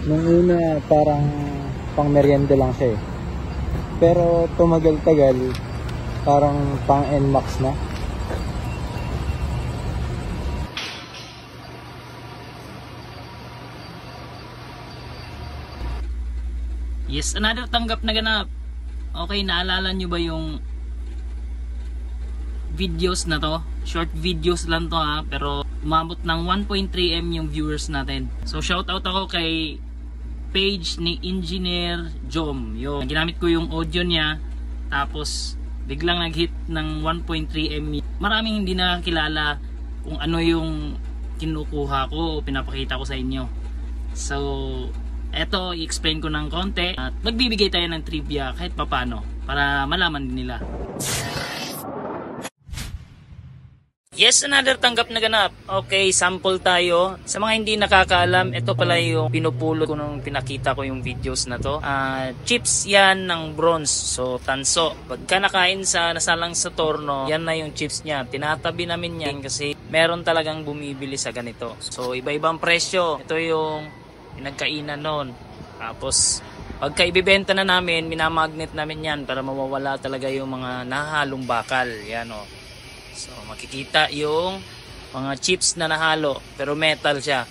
Nung una parang pang merienda lang siya eh. Pero tumagal-tagal parang pang NMAX na. Yes, another tanggap na ganap. Okay, naalala nyo ba yung videos na to? Short videos lang to ha, pero umabot ng 1.3M yung viewers natin. So shoutout ako kay page ni Engineer Jom. Yung ginamit ko yung audio niya, tapos biglang nag-hit ng 1.3M. Maraming hindi nakakilala kung ano yung kinukuha ko o pinapakita ko sa inyo. So eto, i-explain ko ng konti at magbibigay tayo ng trivia kahit papano para malaman din nila. Yes, another tanggap na ganap. Okay, sample tayo. Sa mga hindi nakakaalam, ito pala yung pinupulot ko nung pinakita ko yung videos na to. Chips yan ng bronze. So, tanso. Pagka nakain sa nasalang sa torno, yan na yung chips niya. Tinatabi namin yan kasi meron talagang bumibili sa ganito. So, iba-ibang presyo. Ito yung pinagkainan nun. Tapos pagka ibibenta na namin, minamagnet namin yan para mawawala talaga yung mga nahalong bakal. Yan o. So makikita yung mga chips na nahalo pero metal siya.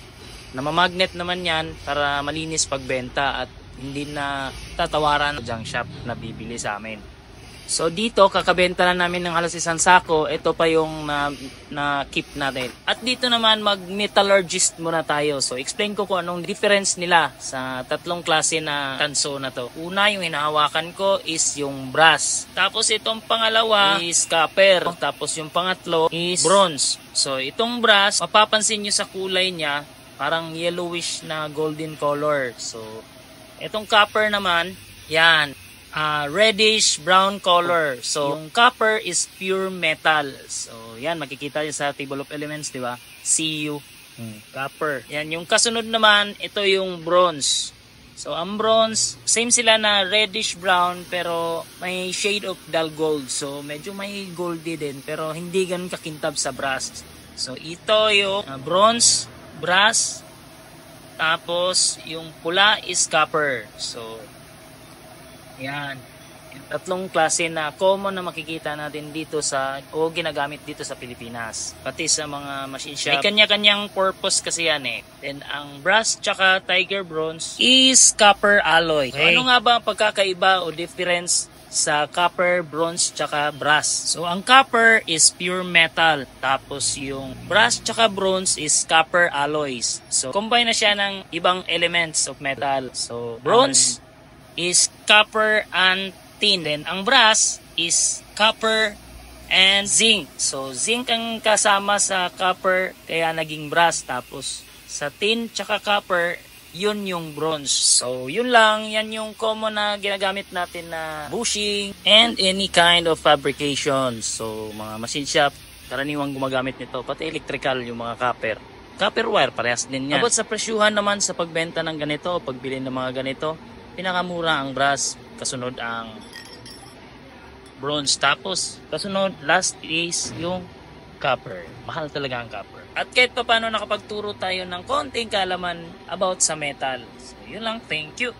Namamagnet naman yan para malinis pagbenta at hindi na tatawaran ng junk shop na bibili sa amin. So dito kakabenta na namin ng halos isang sako. Ito pa yung na keep natin. At dito naman mag metallurgist muna tayo. So explain ko kung anong difference nila sa tatlong klase na tanso na to. Una, yung hinahawakan ko is yung brass. Tapos itong pangalawa is copper. Tapos yung pangatlo is bronze. So itong brass, mapapansin nyo sa kulay niya, parang yellowish na golden color. So itong copper naman, yan, reddish brown color. So yung copper is pure metal. So yan, makikita niyo sa table of elements, di ba? Cu, copper. Yan, yung kasunod naman, ito yung bronze. So ang bronze, same sila na reddish brown pero may shade of dull gold. So medyo may goldy din pero hindi ganun kakintab sa brass. So ito yung bronze, brass, tapos yung pula is copper. So yan, yung tatlong klase na common na makikita natin dito sa o ginagamit dito sa Pilipinas, pati sa mga machine shop. May kanya-kanyang purpose kasi yan eh. Then ang brass tsaka tiger bronze is copper alloy. Okay. So, ano nga ba ang pagkakaiba o difference sa copper, bronze tsaka brass? So ang copper is pure metal, tapos yung brass tsaka bronze is copper alloys. So combine na siya ng ibang elements of metal. So bronze is copper and tin. Then ang brass is copper and zinc. So zinc ang kasama sa copper kaya naging brass. Tapos sa tin tsaka copper, yun yung bronze. So yun lang, yan yung common na ginagamit natin na bushing and any kind of fabrication. So mga machine shop, karaniwang gumagamit nito, pati electrical yung mga copper. Copper wire, parehas din yan. About sa presyuhan naman sa pagbenta ng ganito o pagbili ng mga ganito, pinakamura ang brass, kasunod ang bronze, tapos kasunod last is yung copper. Mahal talaga ang copper. At kahit pa paano nakapagturo tayo ng konting kaalaman about sa metal. So yun lang, thank you.